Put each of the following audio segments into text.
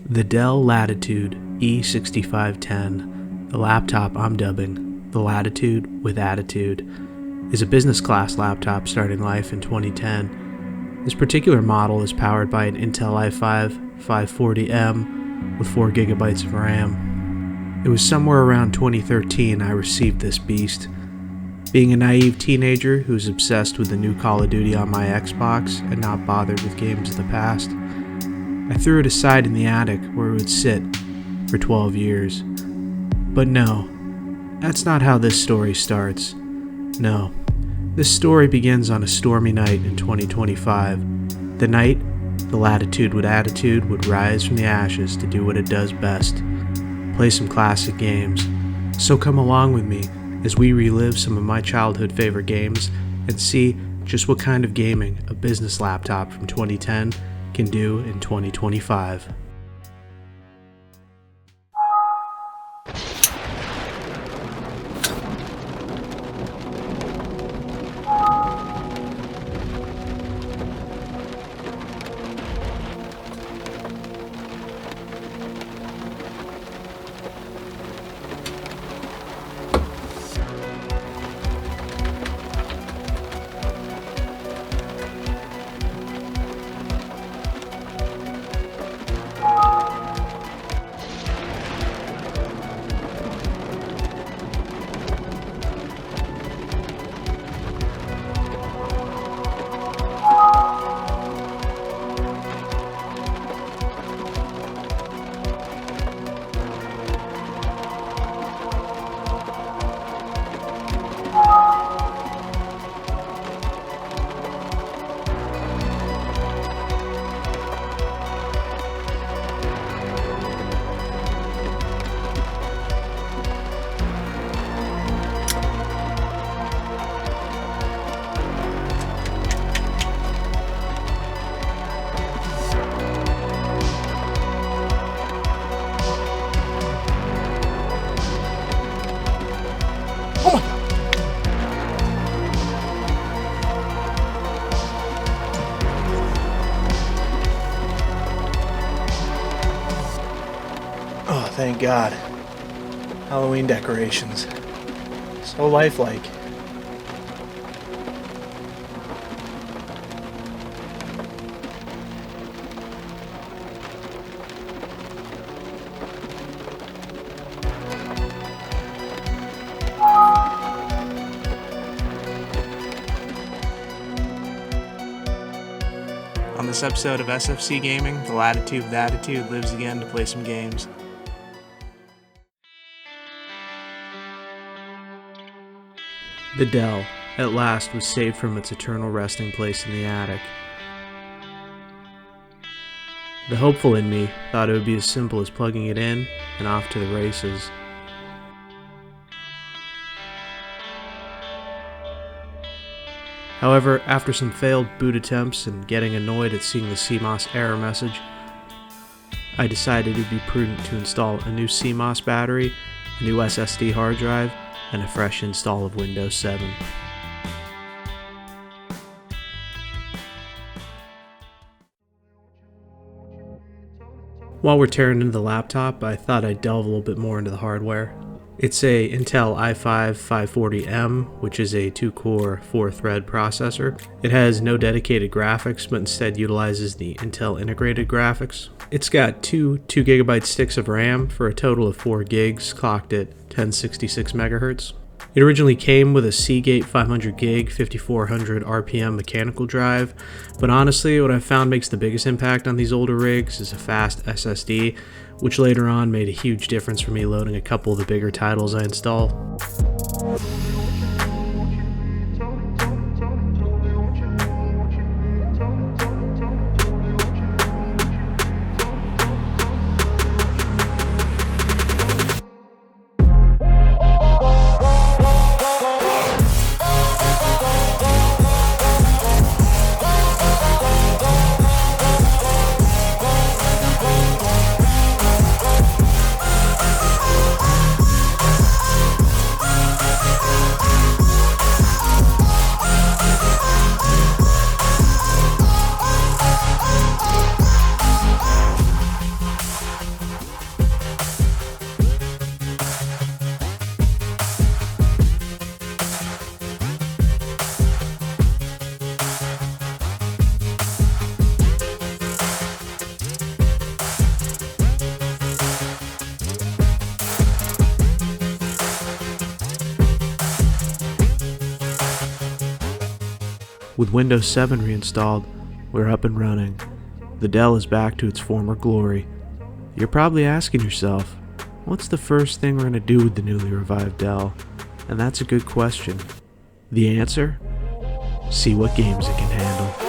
The Dell Latitude E6510, the laptop I'm dubbing the Latitude with Attitude, is a business class laptop starting life in 2010. This particular model is powered by an Intel i5 540M with 4 GB of RAM. It was somewhere around 2013 I received this beast. Being a naive teenager who was obsessed with the new Call of Duty on my Xbox and not bothered with games of the past, I threw it aside in the attic where it would sit for 12 years. But no, that's not how this story starts. No, this story begins on a stormy night in 2025. The night the Latitude with Attitude would rise from the ashes to do what it does best: play some classic games. So come along with me as we relive some of my childhood favorite games and see just what kind of gaming a business laptop from 2010 can do in 2025. Oh, thank God. Halloween decorations. So lifelike. On this episode of SFC Gaming, the Latitude with Attitude lives again to play some games. The Dell, at last, was saved from its eternal resting place in the attic. The hopeful in me thought it would be as simple as plugging it in and off to the races. However, after some failed boot attempts and getting annoyed at seeing the CMOS error message, I decided it would be prudent to install a new CMOS battery, a new SSD hard drive, and a fresh install of Windows 7. While we're tearing into the laptop, I thought I'd delve a little bit more into the hardware. It's a Intel i5 540M, which is a 2-core, 4-thread processor. It has no dedicated graphics, but instead utilizes the Intel integrated graphics. It's got two 2GB sticks of RAM for a total of 4 gigs, clocked at 1066 MHz. It originally came with a Seagate 500GB 5400 RPM mechanical drive, but honestly what I found makes the biggest impact on these older rigs is a fast SSD, which later on made a huge difference for me loading a couple of the bigger titles I install. With Windows 7 reinstalled, we're up and running. The Dell is back to its former glory. You're probably asking yourself, what's the first thing we're going to do with the newly revived Dell? And that's a good question. The answer? See what games it can handle.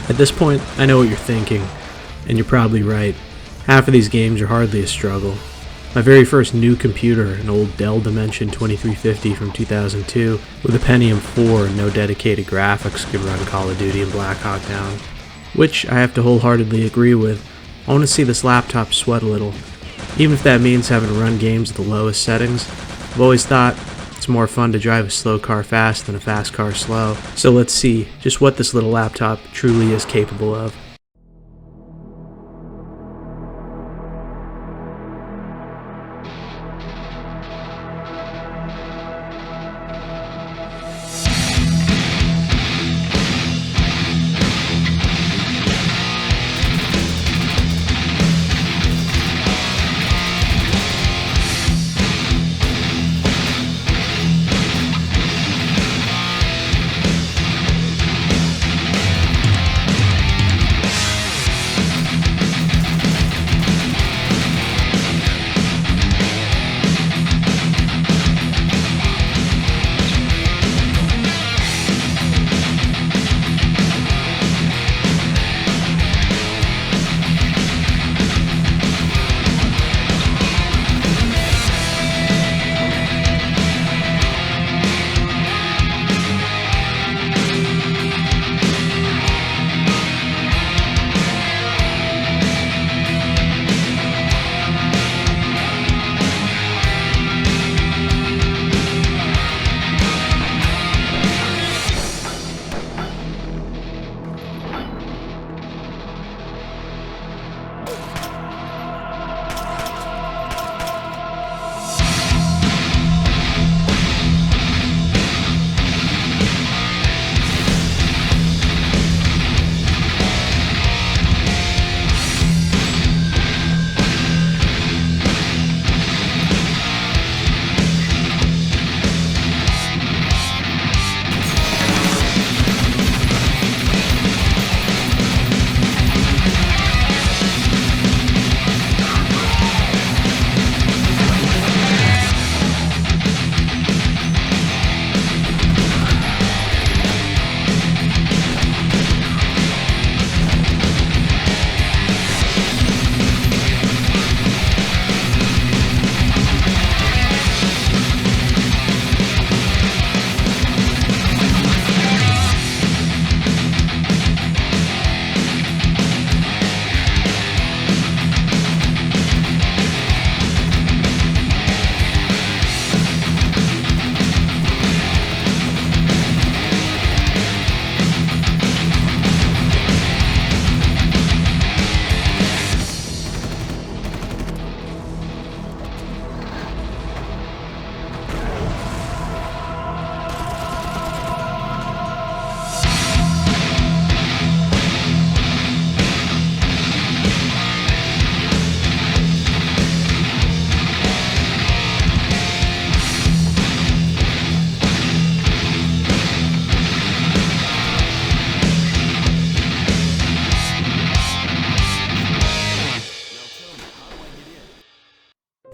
At this point, I know what you're thinking, and you're probably right. Half of these games are hardly a struggle. My very first new computer, an old Dell Dimension 2350 from 2002, with a Pentium 4 and no dedicated graphics, could run Call of Duty and Black Hawk Down. Which I have to wholeheartedly agree with. I want to see this laptop sweat a little. Even if that means having to run games at the lowest settings, I've always thought it's more fun to drive a slow car fast than a fast car slow. So let's see just what this little laptop truly is capable of.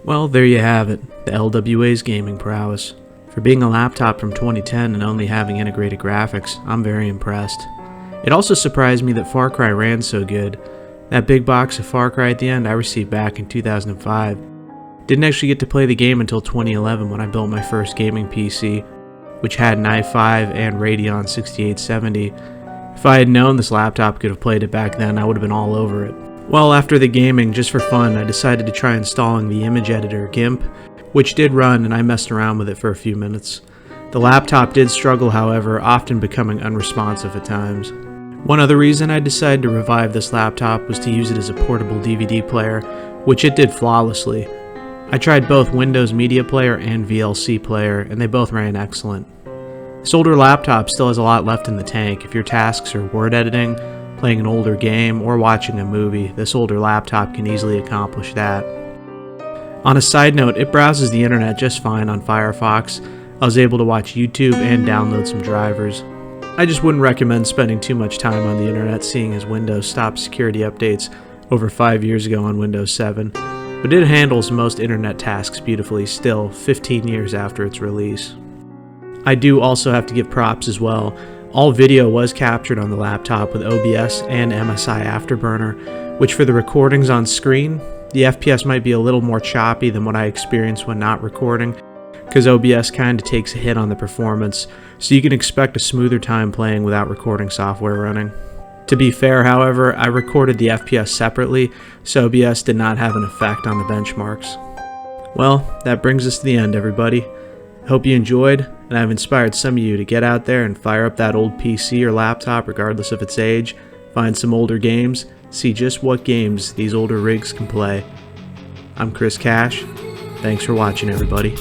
Well, there you have it, the LWA's gaming prowess. For being a laptop from 2010 and only having integrated graphics, I'm very impressed. It also surprised me that Far Cry ran so good. That big box of Far Cry at the end I received back in 2005. Didn't actually get to play the game until 2011 when I built my first gaming PC, which had an i5 and Radeon 6870. If I had known this laptop could have played it back then, I would have been all over it. Well, after the gaming, just for fun, I decided to try installing the image editor GIMP, which did run and I messed around with it for a few minutes. The laptop did struggle, however, often becoming unresponsive at times. One other reason I decided to revive this laptop was to use it as a portable DVD player, which it did flawlessly. I tried both Windows Media Player and VLC Player, and they both ran excellent. This older laptop still has a lot left in the tank. If your tasks are word editing, playing an older game, or watching a movie, this older laptop can easily accomplish that. On a side note, it browses the internet just fine on Firefox. I was able to watch YouTube and download some drivers. I just wouldn't recommend spending too much time on the internet, seeing as Windows stopped security updates over 5 years ago on Windows 7, but it handles most internet tasks beautifully still, 15 years after its release. I do also have to give props as well. All video was captured on the laptop with OBS and MSI Afterburner, which for the recordings on screen, the FPS might be a little more choppy than what I experienced when not recording, because OBS kind of takes a hit on the performance, so you can expect a smoother time playing without recording software running. To be fair, however, I recorded the FPS separately, so OBS did not have an effect on the benchmarks. Well, that brings us to the end, everybody. I hope you enjoyed, and I've inspired some of you to get out there and fire up that old PC or laptop regardless of its age, find some older games, see just what games these older rigs can play. I'm Chris Cash. Thanks for watching, everybody.